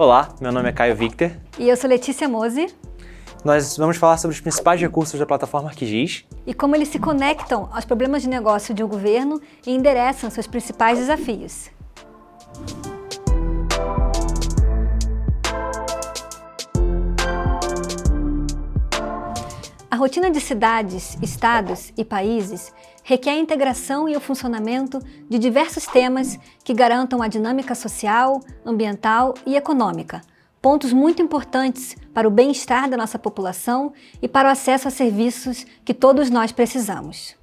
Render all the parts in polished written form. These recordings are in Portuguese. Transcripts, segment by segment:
Olá, meu nome é Caio Victor. E eu sou Letícia Mose. Nós vamos falar sobre os principais recursos da plataforma ArcGIS E como eles se conectam aos problemas de negócio de um governo e endereçam seus principais desafios. A rotina de cidades, estados e países requer a integração e o funcionamento de diversos temas que garantam a dinâmica social, ambiental e econômica, pontos muito importantes para o bem-estar da nossa população e para o acesso a serviços que todos nós precisamos.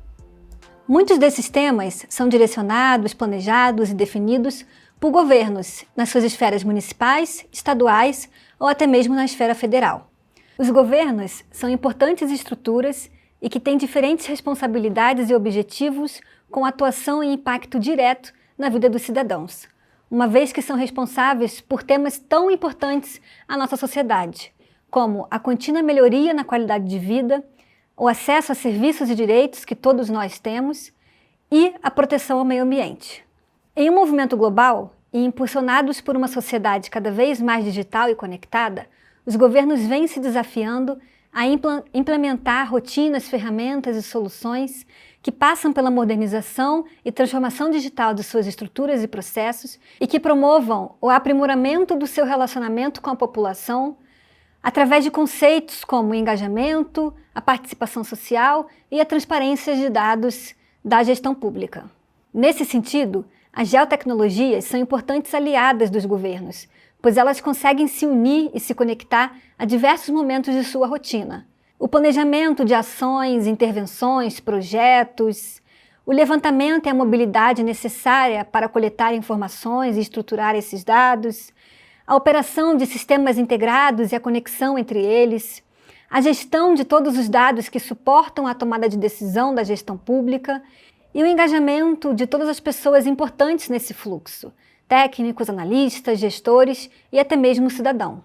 Muitos desses temas são direcionados, planejados e definidos por governos nas suas esferas municipais, estaduais ou até mesmo na esfera federal. Os governos são importantes estruturas e que têm diferentes responsabilidades e objetivos com atuação e impacto direto na vida dos cidadãos, uma vez que são responsáveis por temas tão importantes à nossa sociedade, como a contínua melhoria na qualidade de vida, o acesso a serviços e direitos que todos nós temos e a proteção ao meio ambiente. Em um movimento global e impulsionados por uma sociedade cada vez mais digital e conectada, os governos vêm se desafiando a implementar rotinas, ferramentas e soluções que passam pela modernização e transformação digital de suas estruturas e processos e que promovam o aprimoramento do seu relacionamento com a população através de conceitos como o engajamento, a participação social e a transparência de dados da gestão pública. Nesse sentido, as geotecnologias são importantes aliadas dos governos, pois elas conseguem se unir e se conectar a diversos momentos de sua rotina. O planejamento de ações, intervenções, projetos, o levantamento e a mobilidade necessária para coletar informações e estruturar esses dados, a operação de sistemas integrados e a conexão entre eles, a gestão de todos os dados que suportam a tomada de decisão da gestão pública e o engajamento de todas as pessoas importantes nesse fluxo, técnicos, analistas, gestores e até mesmo o cidadão.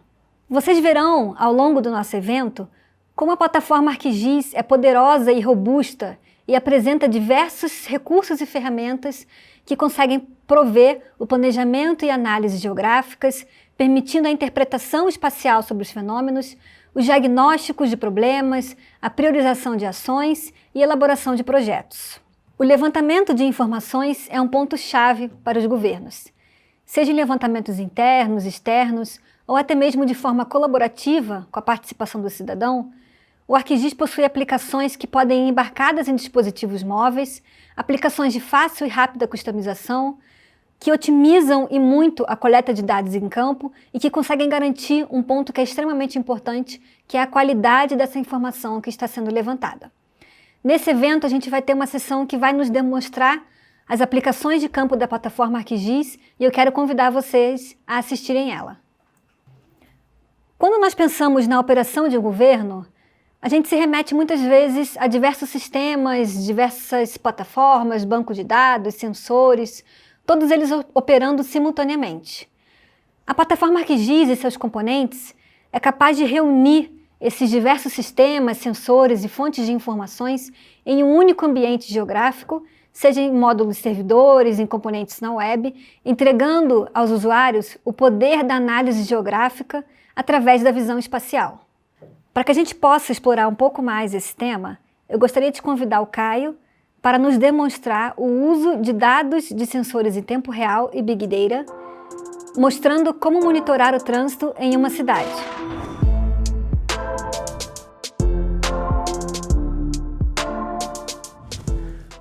Vocês verão, ao longo do nosso evento, como a plataforma ArcGIS é poderosa e robusta e apresenta diversos recursos e ferramentas que conseguem prover o planejamento e análise geográficas, permitindo a interpretação espacial sobre os fenômenos, os diagnósticos de problemas, a priorização de ações e elaboração de projetos. O levantamento de informações é um ponto-chave para os governos. Seja em levantamentos internos, externos ou até mesmo de forma colaborativa com a participação do cidadão, o ArcGIS possui aplicações que podem ir embarcadas em dispositivos móveis, aplicações de fácil e rápida customização, que otimizam e muito a coleta de dados em campo e que conseguem garantir um ponto que é extremamente importante, que é a qualidade dessa informação que está sendo levantada. Nesse evento, a gente vai ter uma sessão que vai nos demonstrar as aplicações de campo da plataforma ArcGIS e eu quero convidar vocês a assistirem ela. Quando nós pensamos na operação de um governo, a gente se remete muitas vezes a diversos sistemas, diversas plataformas, banco de dados, sensores, todos eles operando simultaneamente. A plataforma ArcGIS e seus componentes é capaz de reunir esses diversos sistemas, sensores e fontes de informações em um único ambiente geográfico, seja em módulos servidores, em componentes na web, entregando aos usuários o poder da análise geográfica através da visão espacial. Para que a gente possa explorar um pouco mais esse tema, eu gostaria de convidar o Caio para nos demonstrar o uso de dados de sensores em tempo real e Big Data, mostrando como monitorar o trânsito em uma cidade.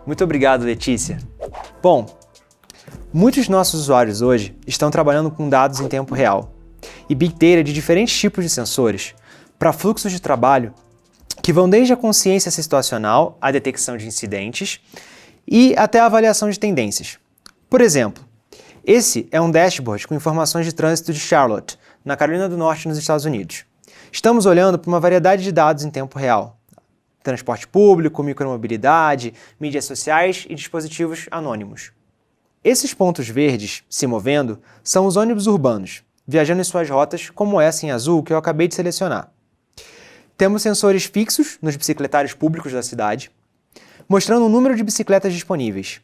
Muito obrigado, Letícia. Bom, muitos de nossos usuários hoje estão trabalhando com dados em tempo real e Big Data de diferentes tipos de sensores para fluxos de trabalho que vão desde a consciência situacional, a detecção de incidentes e até a avaliação de tendências. Por exemplo, esse é um dashboard com informações de trânsito de Charlotte, na Carolina do Norte, nos Estados Unidos. Estamos olhando para uma variedade de dados em tempo real. Transporte público, micromobilidade, mídias sociais e dispositivos anônimos. Esses pontos verdes se movendo são os ônibus urbanos, viajando em suas rotas, como essa em azul que eu acabei de selecionar. Temos sensores fixos nos bicicletários públicos da cidade, mostrando o número de bicicletas disponíveis.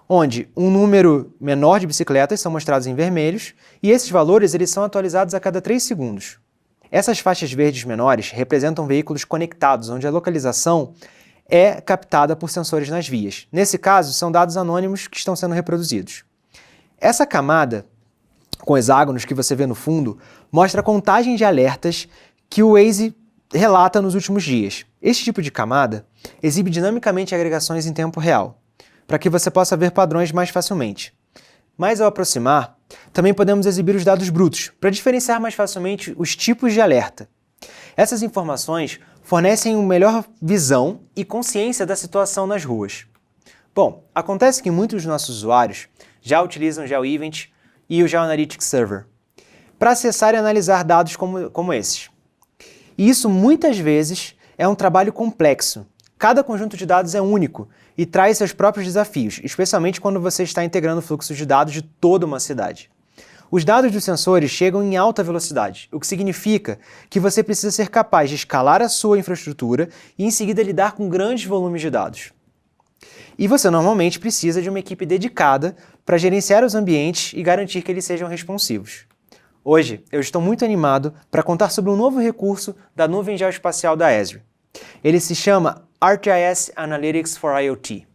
onde um número menor de bicicletas são mostrados em vermelhos e esses valores eles são atualizados a cada 3 segundos. Essas faixas verdes menores representam veículos conectados, onde a localização é captada por sensores nas vias. Nesse caso, são dados anônimos que estão sendo reproduzidos. Essa camada, com hexágonos que você vê no fundo, mostra a contagem de alertas que o Waze relata nos últimos dias. Este tipo de camada exibe dinamicamente agregações em tempo real, para que você possa ver padrões mais facilmente. Mas ao aproximar, também podemos exibir os dados brutos, para diferenciar mais facilmente os tipos de alerta. Essas informações fornecem uma melhor visão e consciência da situação nas ruas. Bom, acontece que muitos dos nossos usuários já utilizam o GeoEvent e o GeoAnalytics Server para acessar e analisar dados como esses. E isso muitas vezes é um trabalho complexo. Cada conjunto de dados é único e traz seus próprios desafios, especialmente quando você está integrando fluxos de dados de toda uma cidade. Os dados dos sensores chegam em alta velocidade, o que significa que você precisa ser capaz de escalar a sua infraestrutura e em seguida lidar com grandes volumes de dados. E você normalmente precisa de uma equipe dedicada para gerenciar os ambientes e garantir que eles sejam responsivos. Hoje, eu estou muito animado para contar sobre um novo recurso da nuvem geoespacial da Esri. Ele se chama ArcGIS Analytics for IoT.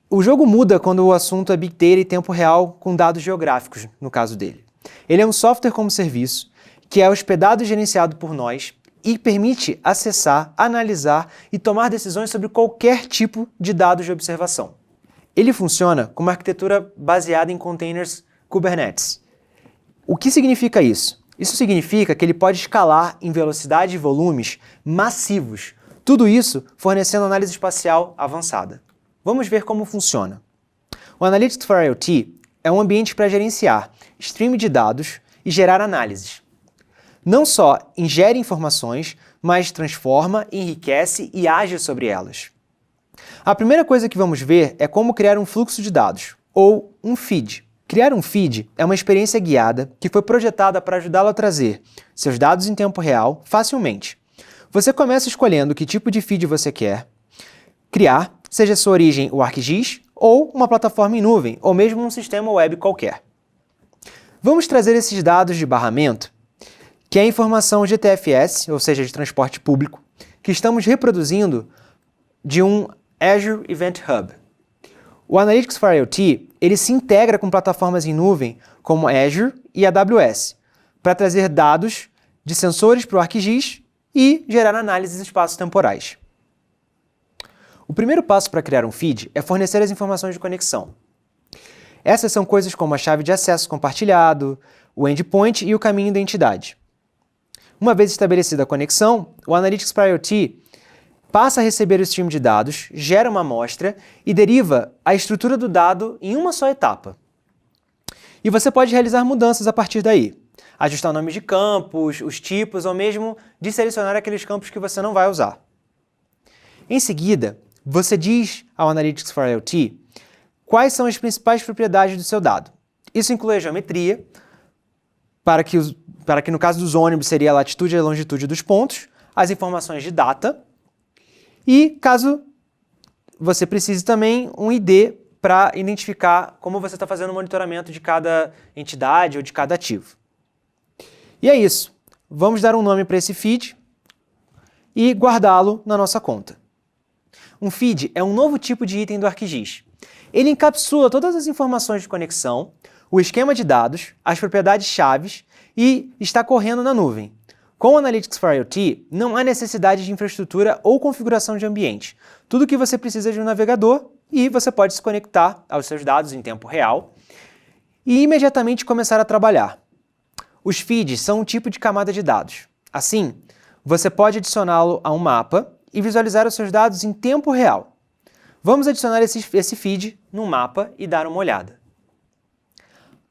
O jogo muda quando o assunto é Big Data e tempo real com dados geográficos, no caso dele. Ele é um software como serviço que é hospedado e gerenciado por nós e permite acessar, analisar e tomar decisões sobre qualquer tipo de dados de observação. Ele funciona com uma arquitetura baseada em containers Kubernetes. O que significa isso? Isso significa que ele pode escalar em velocidade e volumes massivos, tudo isso fornecendo análise espacial avançada. Vamos ver como funciona. O Analytics for IoT é um ambiente para gerenciar stream de dados e gerar análises. Não só ingere informações, mas transforma, enriquece e age sobre elas. A primeira coisa que vamos ver é como criar um fluxo de dados, ou um feed. Criar um feed é uma experiência guiada que foi projetada para ajudá-lo a trazer seus dados em tempo real facilmente. Você começa escolhendo que tipo de feed você quer criar, seja sua origem o ArcGIS, ou uma plataforma em nuvem, ou mesmo um sistema web qualquer. Vamos trazer esses dados de barramento, que é a informação GTFS, ou seja, de transporte público, que estamos reproduzindo de um Azure Event Hub. O Analytics for IoT ele se integra com plataformas em nuvem como Azure e AWS, para trazer dados de sensores para o ArcGIS e gerar análises em espaços temporais. O primeiro passo para criar um feed é fornecer as informações de conexão. Essas são coisas como a chave de acesso compartilhado, o endpoint e o caminho da entidade. Uma vez estabelecida a conexão, o Analytics for IoT passa a receber o stream de dados, gera uma amostra e deriva a estrutura do dado em uma só etapa. E você pode realizar mudanças a partir daí. Ajustar nomes de campos, os tipos ou mesmo desselecionar aqueles campos que você não vai usar. Em seguida, você diz ao Analytics for IoT quais são as principais propriedades do seu dado. Isso inclui a geometria, para que no caso dos ônibus seria a latitude e a longitude dos pontos, as informações de data e, caso você precise também, um ID para identificar como você está fazendo o monitoramento de cada entidade ou de cada ativo. E é isso. Vamos dar um nome para esse feed e guardá-lo na nossa conta. Um feed é um novo tipo de item do ArcGIS. Ele encapsula todas as informações de conexão, o esquema de dados, as propriedades chaves e está correndo na nuvem. Com o Analytics for IoT, não há necessidade de infraestrutura ou configuração de ambiente. Tudo o que você precisa é de um navegador e você pode se conectar aos seus dados em tempo real e imediatamente começar a trabalhar. Os feeds são um tipo de camada de dados. Assim, você pode adicioná-lo a um mapa e visualizar os seus dados em tempo real. Vamos adicionar esse feed no mapa e dar uma olhada.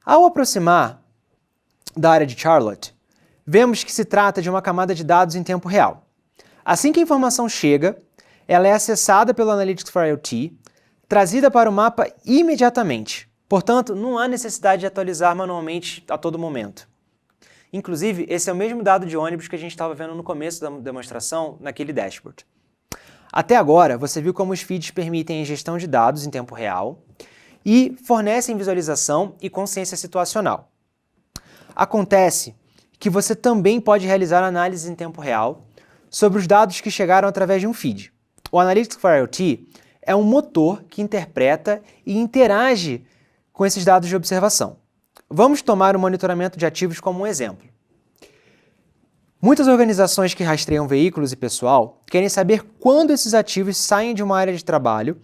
Ao aproximar da área de Charlotte, vemos que se trata de uma camada de dados em tempo real. Assim que a informação chega, ela é acessada pelo Analytics for IoT, trazida para o mapa imediatamente. Portanto, não há necessidade de atualizar manualmente a todo momento. Inclusive, esse é o mesmo dado de ônibus que a gente estava vendo no começo da demonstração, naquele dashboard. Até agora, você viu como os feeds permitem a gestão de dados em tempo real e fornecem visualização e consciência situacional. Acontece que você também pode realizar análise em tempo real sobre os dados que chegaram através de um feed. O Analytics for IoT é um motor que interpreta e interage com esses dados de observação. Vamos tomar o monitoramento de ativos como um exemplo. Muitas organizações que rastreiam veículos e pessoal querem saber quando esses ativos saem de uma área de trabalho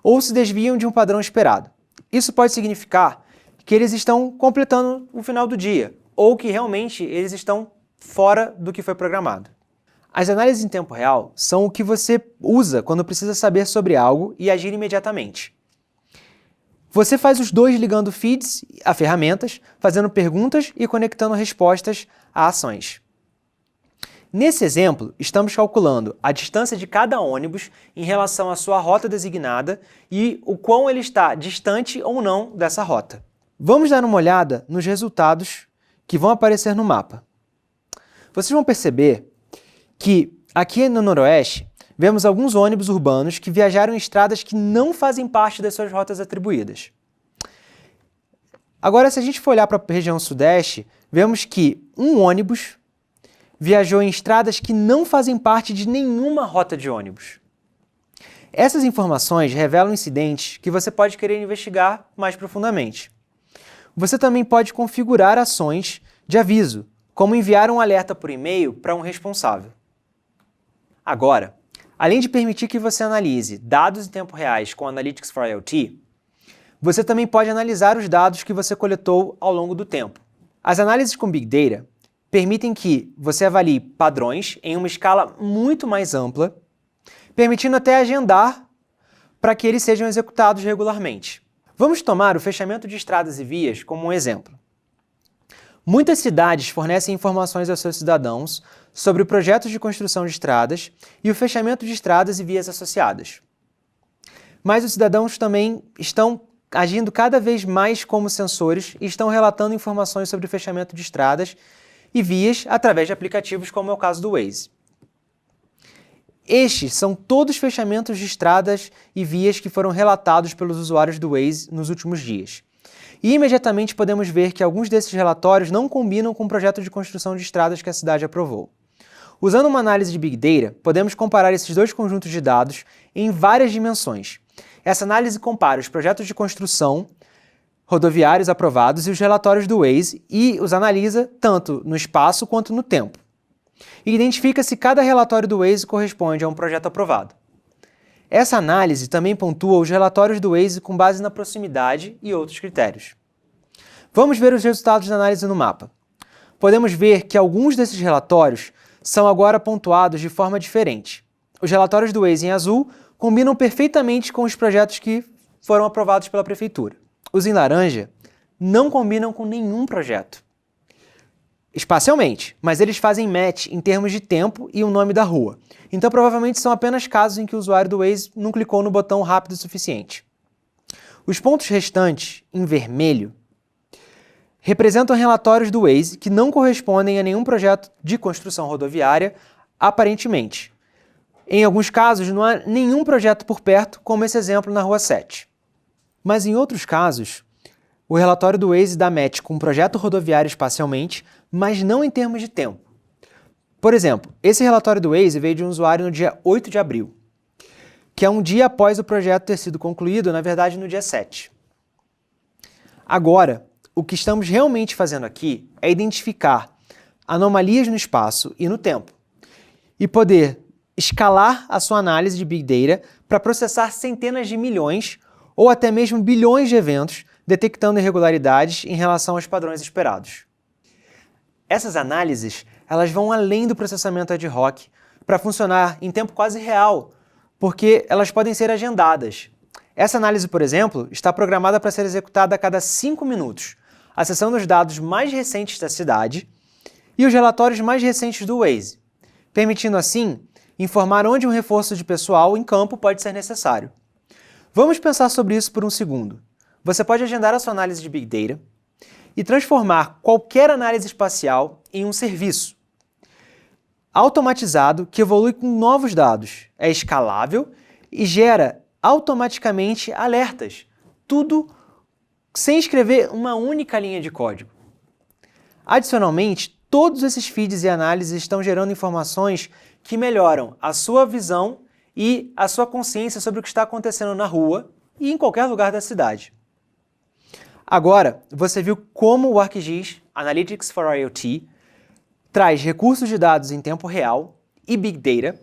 ou se desviam de um padrão esperado. Isso pode significar que eles estão completando o final do dia ou que realmente eles estão fora do que foi programado. As análises em tempo real são o que você usa quando precisa saber sobre algo e agir imediatamente. Você faz os dois ligando feeds a ferramentas, fazendo perguntas e conectando respostas a ações. Nesse exemplo, estamos calculando a distância de cada ônibus em relação à sua rota designada e o quão ele está distante ou não dessa rota. Vamos dar uma olhada nos resultados que vão aparecer no mapa. Vocês vão perceber que aqui no Noroeste vemos alguns ônibus urbanos que viajaram em estradas que não fazem parte das suas rotas atribuídas. Agora, se a gente for olhar para a região Sudeste, vemos que um ônibus viajou em estradas que não fazem parte de nenhuma rota de ônibus. Essas informações revelam incidentes que você pode querer investigar mais profundamente. Você também pode configurar ações de aviso, como enviar um alerta por e-mail para um responsável. Agora, além de permitir que você analise dados em tempo reais com Analytics for IoT, você também pode analisar os dados que você coletou ao longo do tempo. As análises com Big Data permitem que você avalie padrões em uma escala muito mais ampla, permitindo até agendar para que eles sejam executados regularmente. Vamos tomar o fechamento de estradas e vias como um exemplo. Muitas cidades fornecem informações aos seus cidadãos sobre projetos de construção de estradas e o fechamento de estradas e vias associadas. Mas os cidadãos também estão agindo cada vez mais como sensores e estão relatando informações sobre o fechamento de estradas e vias através de aplicativos como é o caso do Waze. Estes são todos fechamentos de estradas e vias que foram relatados pelos usuários do Waze nos últimos dias. E imediatamente podemos ver que alguns desses relatórios não combinam com o projeto de construção de estradas que a cidade aprovou. Usando uma análise de Big Data, podemos comparar esses dois conjuntos de dados em várias dimensões. Essa análise compara os projetos de construção rodoviários aprovados e os relatórios do Waze e os analisa tanto no espaço quanto no tempo. E identifica se cada relatório do Waze corresponde a um projeto aprovado. Essa análise também pontua os relatórios do Waze com base na proximidade e outros critérios. Vamos ver os resultados da análise no mapa. Podemos ver que alguns desses relatórios são agora pontuados de forma diferente. Os relatórios do Waze em azul combinam perfeitamente com os projetos que foram aprovados pela Prefeitura. Os em laranja não combinam com nenhum projeto, espacialmente, mas eles fazem match em termos de tempo e o nome da rua. Então provavelmente são apenas casos em que o usuário do Waze não clicou no botão rápido o suficiente. Os pontos restantes, em vermelho, representam relatórios do Waze que não correspondem a nenhum projeto de construção rodoviária, aparentemente. Em alguns casos, não há nenhum projeto por perto, como esse exemplo na Rua 7. Mas em outros casos, o relatório do Waze dá match com um projeto rodoviário espacialmente, mas não em termos de tempo. Por exemplo, esse relatório do Waze veio de um usuário no dia 8 de abril, que é um dia após o projeto ter sido concluído, na verdade no dia 7. Agora, o que estamos realmente fazendo aqui é identificar anomalias no espaço e no tempo, e poder escalar a sua análise de Big Data para processar centenas de milhões ou até mesmo bilhões de eventos, detectando irregularidades em relação aos padrões esperados. Essas análises, elas vão além do processamento ad hoc para funcionar em tempo quase real, porque elas podem ser agendadas. Essa análise, por exemplo, está programada para ser executada a cada 5 minutos, acessando os dados mais recentes da cidade e os relatórios mais recentes do Waze, permitindo assim informar onde um reforço de pessoal em campo pode ser necessário. Vamos pensar sobre isso por um segundo. Você pode agendar a sua análise de Big Data e transformar qualquer análise espacial em um serviço. automatizado que evolui com novos dados, é escalável e gera automaticamente alertas, tudo sem escrever uma única linha de código. Adicionalmente, todos esses feeds e análises estão gerando informações que melhoram a sua visão e a sua consciência sobre o que está acontecendo na rua e em qualquer lugar da cidade. Agora, você viu como o ArcGIS Analytics for IoT traz recursos de dados em tempo real e Big Data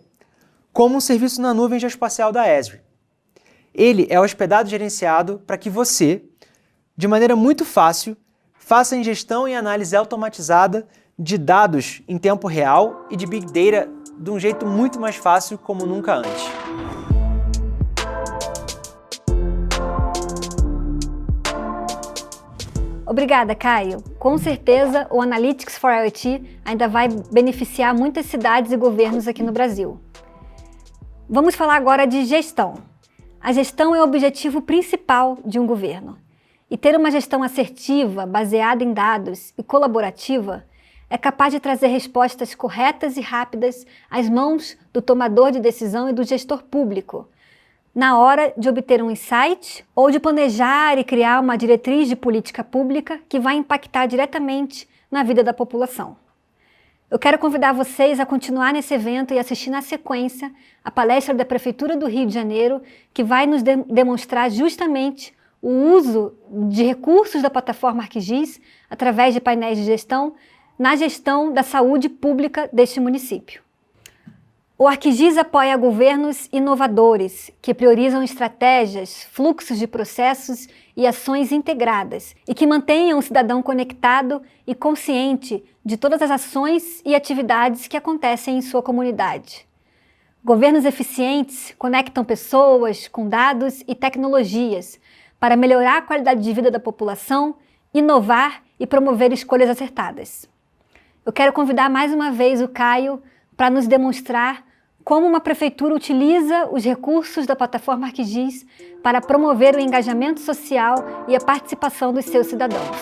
como um serviço na nuvem geoespacial da Esri. Ele é hospedado e gerenciado para que você, de maneira muito fácil, faça ingestão e análise automatizada de dados em tempo real e de Big Data de um jeito muito mais fácil como nunca antes. Obrigada, Caio. Com certeza, o Analytics for IoT ainda vai beneficiar muitas cidades e governos aqui no Brasil. Vamos falar agora de gestão. A gestão é o objetivo principal de um governo. E ter uma gestão assertiva, baseada em dados e colaborativa é capaz de trazer respostas corretas e rápidas às mãos do tomador de decisão e do gestor público, na hora de obter um insight ou de planejar e criar uma diretriz de política pública que vai impactar diretamente na vida da população. Eu quero convidar vocês a continuar nesse evento e assistir na sequência a palestra da Prefeitura do Rio de Janeiro, que vai nos demonstrar justamente o uso de recursos da plataforma ArcGIS através de painéis de gestão na gestão da saúde pública deste município. O ArcGIS apoia governos inovadores que priorizam estratégias, fluxos de processos e ações integradas e que mantenham o cidadão conectado e consciente de todas as ações e atividades que acontecem em sua comunidade. Governos eficientes conectam pessoas com dados e tecnologias para melhorar a qualidade de vida da população, inovar e promover escolhas acertadas. Eu quero convidar mais uma vez o Caio para nos demonstrar como uma prefeitura utiliza os recursos da plataforma ArcGIS para promover o engajamento social e a participação dos seus cidadãos.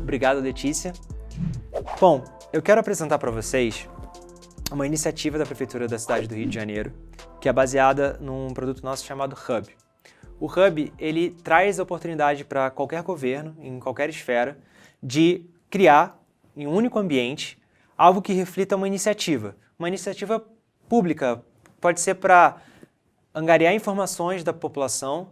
Obrigado, Letícia. Bom, eu quero apresentar para vocês uma iniciativa da Prefeitura da cidade do Rio de Janeiro, que é baseada num produto nosso chamado Hub. O Hub, ele traz a oportunidade para qualquer governo, em qualquer esfera, de criar, em um único ambiente, algo que reflita uma iniciativa pública. Pode ser para angariar informações da população,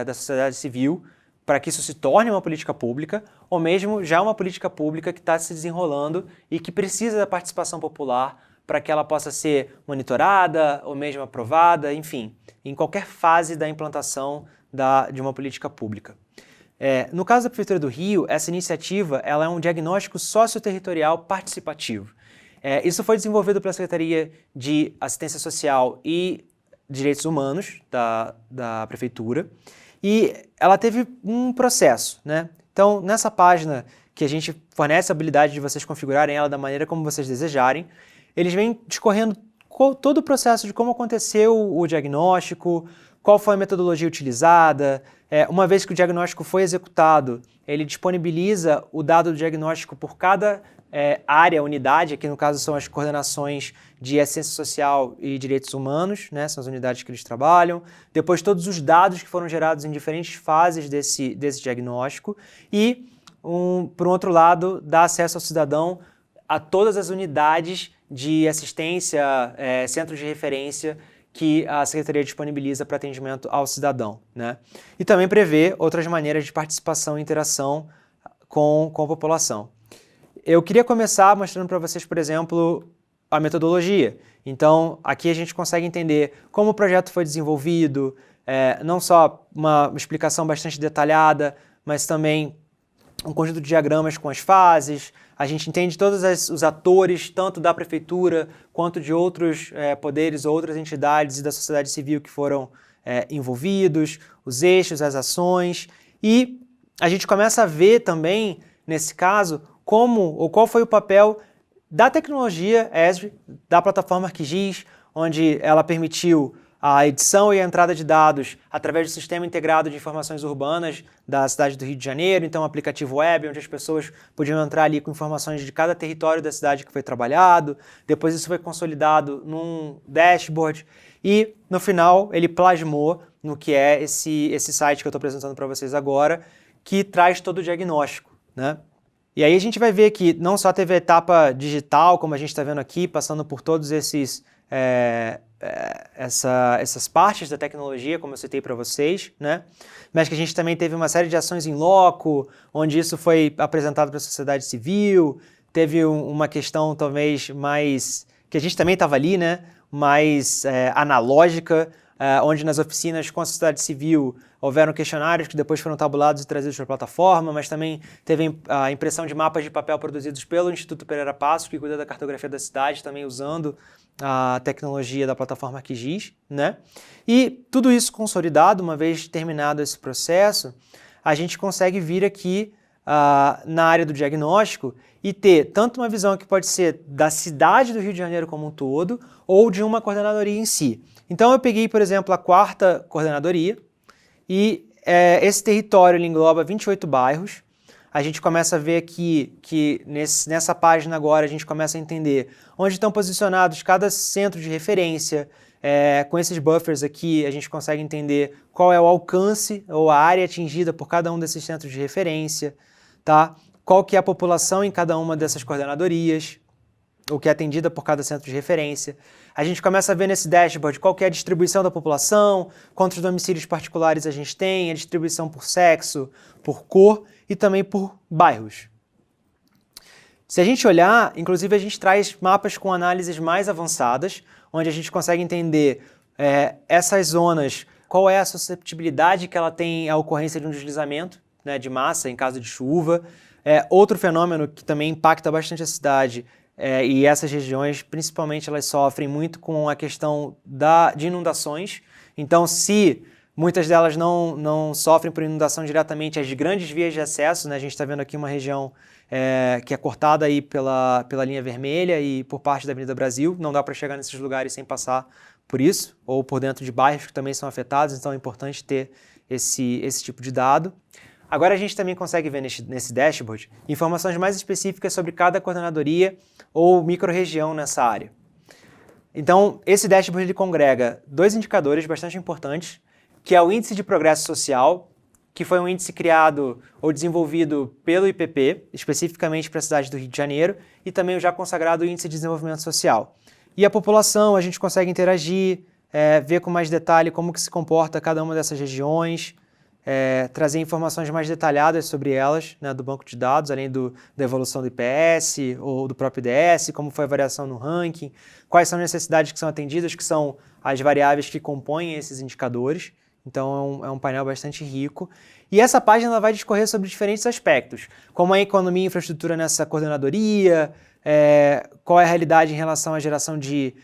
da sociedade civil, para que isso se torne uma política pública, ou mesmo já uma política pública que está se desenrolando e que precisa da participação popular para que ela possa ser monitorada ou mesmo aprovada, enfim, em qualquer fase da implantação de uma política pública. No caso da Prefeitura do Rio, essa iniciativa ela é um diagnóstico socioterritorial participativo. Isso foi desenvolvido pela Secretaria de Assistência Social e Direitos Humanos da Prefeitura e ela teve um processo, né? Então, nessa página que a gente fornece a habilidade de vocês configurarem ela da maneira como vocês desejarem, eles vêm discorrendo todo o processo de como aconteceu o diagnóstico, qual foi a metodologia utilizada. Uma vez que o diagnóstico foi executado, ele disponibiliza o dado do diagnóstico por cada área, unidade, aqui no caso são as coordenações de assistência social e direitos humanos, né, são as unidades que eles trabalham. Depois todos os dados que foram gerados em diferentes fases desse diagnóstico e, por outro lado, dá acesso ao cidadão a todas as unidades de assistência, centros de referência que a Secretaria disponibiliza para atendimento ao cidadão, né? E também prevê outras maneiras de participação e interação com a população. Eu queria começar mostrando para vocês, por exemplo, a metodologia. Então, aqui a gente consegue entender como o projeto foi desenvolvido, não só uma explicação bastante detalhada, mas também um conjunto de diagramas com as fases. A gente entende todos os atores, tanto da prefeitura quanto de outros poderes ou outras entidades e da sociedade civil que foram envolvidos, os eixos, as ações. E a gente começa a ver também, nesse caso, qual foi o papel da tecnologia Esri, da plataforma ArcGIS, onde ela permitiu a edição e a entrada de dados através do Sistema Integrado de Informações Urbanas da cidade do Rio de Janeiro, então um aplicativo web onde as pessoas podiam entrar ali com informações de cada território da cidade que foi trabalhado, depois isso foi consolidado num dashboard e no final ele plasmou no que é esse site que eu estou apresentando para vocês agora, que traz todo o diagnóstico, né? E aí a gente vai ver que não só teve a etapa digital, como a gente está vendo aqui, passando por todos essas partes da tecnologia, como eu citei para vocês, né? Mas que a gente também teve uma série de ações em loco, onde isso foi apresentado para a sociedade civil, teve uma questão talvez mais, que a gente também estava ali, né? Mais analógica, onde nas oficinas com a sociedade civil houveram questionários que depois foram tabulados e trazidos para a plataforma, mas também teve a impressão de mapas de papel produzidos pelo Instituto Pereira Passos, que cuida da cartografia da cidade, também usando a tecnologia da plataforma ArcGIS, né? E tudo isso consolidado, uma vez terminado esse processo, a gente consegue vir aqui na área do diagnóstico e ter tanto uma visão que pode ser da cidade do Rio de Janeiro como um todo, ou de uma coordenadoria em si. Então eu peguei, por exemplo, a 4ª coordenadoria, e esse território ele engloba 28 bairros. A gente começa a ver aqui que nessa página agora a gente começa a entender onde estão posicionados cada centro de referência. Com esses buffers aqui a gente consegue entender qual é o alcance ou a área atingida por cada um desses centros de referência, tá? Qual que é a população em cada uma dessas coordenadorias, o que é atendida por cada centro de referência. A gente começa a ver nesse dashboard qual que é a distribuição da população, quantos domicílios particulares a gente tem, a distribuição por sexo, por cor e também por bairros. Se a gente olhar, inclusive a gente traz mapas com análises mais avançadas, onde a gente consegue entender essas zonas, qual é a susceptibilidade que ela tem à ocorrência de um deslizamento, né, de massa em caso de chuva. Outro fenômeno que também impacta bastante a cidade e essas regiões, principalmente, elas sofrem muito com a questão de inundações. Então, se muitas delas não sofrem por inundação diretamente, as grandes vias de acesso, né, a gente está vendo aqui uma região que é cortada aí pela linha vermelha e por parte da Avenida Brasil, não dá para chegar nesses lugares sem passar por isso, ou por dentro de bairros que também são afetados, então é importante ter esse tipo de dado. Agora a gente também consegue ver nesse dashboard informações mais específicas sobre cada coordenadoria ou microrregião nessa área. Então, esse dashboard ele congrega 2 indicadores bastante importantes, que é o Índice de Progresso Social, que foi um índice criado ou desenvolvido pelo IPP, especificamente para a cidade do Rio de Janeiro, e também o já consagrado Índice de Desenvolvimento Social. E a população, a gente consegue interagir, ver com mais detalhe como que se comporta cada uma dessas regiões, trazer informações mais detalhadas sobre elas, né, do banco de dados, além da evolução do IPS ou do próprio IDS, como foi a variação no ranking, quais são as necessidades que são atendidas, que são as variáveis que compõem esses indicadores. Então é um painel bastante rico. E essa página ela vai discorrer sobre diferentes aspectos, como a economia e infraestrutura nessa coordenadoria, qual é a realidade em relação à geração de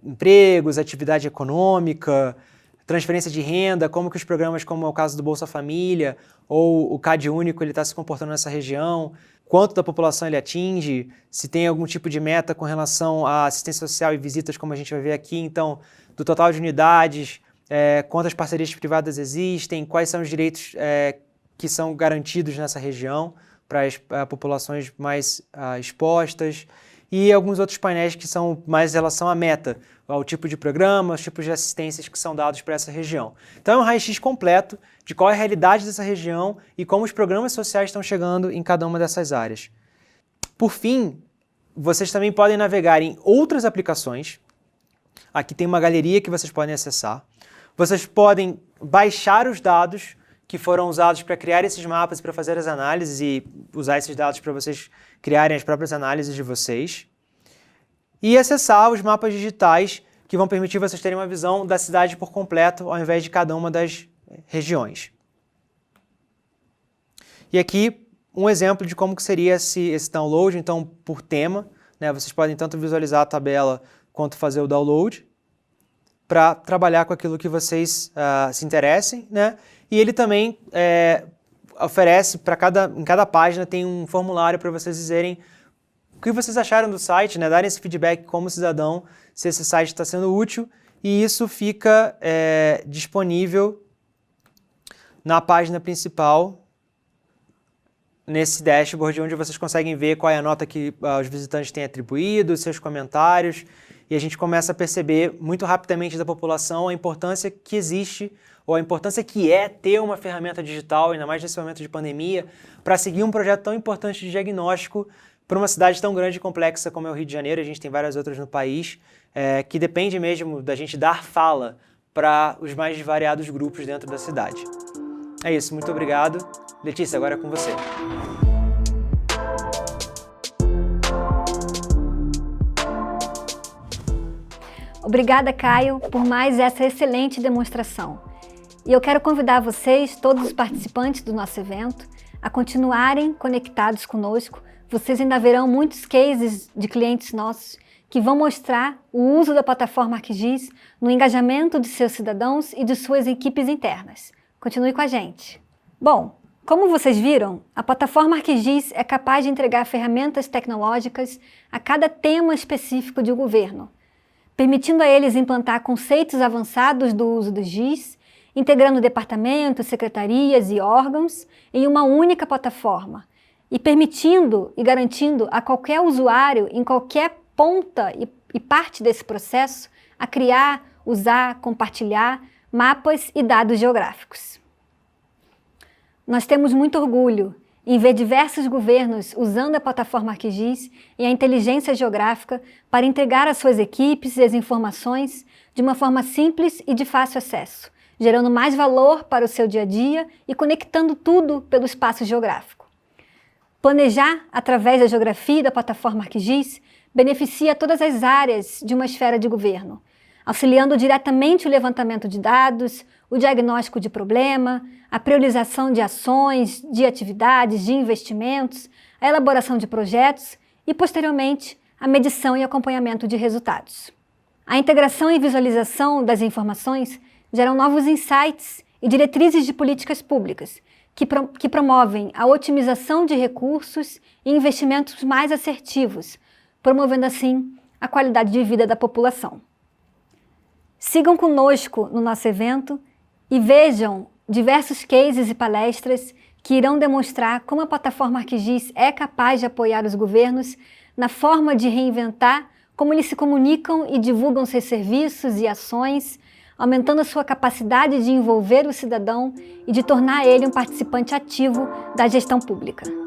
empregos, atividade econômica, transferência de renda, como que os programas, como é o caso do Bolsa Família ou o CAD Único, ele está se comportando nessa região, quanto da população ele atinge, se tem algum tipo de meta com relação à assistência social e visitas, como a gente vai ver aqui, então, do total de unidades, quantas parcerias privadas existem, quais são os direitos que são garantidos nessa região para as populações mais expostas, e alguns outros painéis que são mais em relação à meta, ao tipo de programa, aos tipos de assistências que são dados para essa região. Então é um raio-x completo de qual é a realidade dessa região e como os programas sociais estão chegando em cada uma dessas áreas. Por fim, vocês também podem navegar em outras aplicações. Aqui tem uma galeria que vocês podem acessar. Vocês podem baixar os dados que foram usados para criar esses mapas e para fazer as análises e usar esses dados para vocês criarem as próprias análises de vocês. E acessar os mapas digitais que vão permitir vocês terem uma visão da cidade por completo ao invés de cada uma das regiões. E aqui um exemplo de como que seria esse download, então por tema, né, vocês podem tanto visualizar a tabela quanto fazer o download para trabalhar com aquilo que vocês se interessem, né? E ele também oferece, em cada página tem um formulário para vocês dizerem o que vocês acharam do site, né? Darem esse feedback como cidadão, se esse site está sendo útil e isso fica disponível na página principal, nesse dashboard, onde vocês conseguem ver qual é a nota que os visitantes têm atribuído, seus comentários, e a gente começa a perceber muito rapidamente da população a importância que existe, ou a importância que é ter uma ferramenta digital, ainda mais nesse momento de pandemia, para seguir um projeto tão importante de diagnóstico para uma cidade tão grande e complexa como é o Rio de Janeiro. A gente tem várias outras no país, que depende mesmo da gente dar fala para os mais variados grupos dentro da cidade. É isso, muito obrigado. Letícia, agora é com você. Obrigada, Caio, por mais essa excelente demonstração. E eu quero convidar vocês, todos os participantes do nosso evento, a continuarem conectados conosco. Vocês ainda verão muitos cases de clientes nossos que vão mostrar o uso da plataforma ArcGIS no engajamento de seus cidadãos e de suas equipes internas. Continue com a gente. Bom, como vocês viram, a plataforma ArcGIS é capaz de entregar ferramentas tecnológicas a cada tema específico de governo, permitindo a eles implantar conceitos avançados do uso do GIS, integrando departamentos, secretarias e órgãos em uma única plataforma e permitindo e garantindo a qualquer usuário, em qualquer ponta e parte desse processo, a criar, usar, compartilhar mapas e dados geográficos. Nós temos muito orgulho em ver diversos governos usando a plataforma ArcGIS e a inteligência geográfica para entregar às suas equipes e as informações de uma forma simples e de fácil acesso, gerando mais valor para o seu dia a dia e conectando tudo pelo espaço geográfico. Planejar através da geografia da plataforma ArcGIS beneficia todas as áreas de uma esfera de governo, auxiliando diretamente o levantamento de dados, o diagnóstico de problema, a priorização de ações, de atividades, de investimentos, a elaboração de projetos e, posteriormente, a medição e acompanhamento de resultados. A integração e visualização das informações geram novos insights e diretrizes de políticas públicas que promovem a otimização de recursos e investimentos mais assertivos, promovendo assim a qualidade de vida da população. Sigam conosco no nosso evento e vejam diversos cases e palestras que irão demonstrar como a plataforma ArcGIS é capaz de apoiar os governos na forma de reinventar como eles se comunicam e divulgam seus serviços e ações, aumentando a sua capacidade de envolver o cidadão e de tornar ele um participante ativo da gestão pública.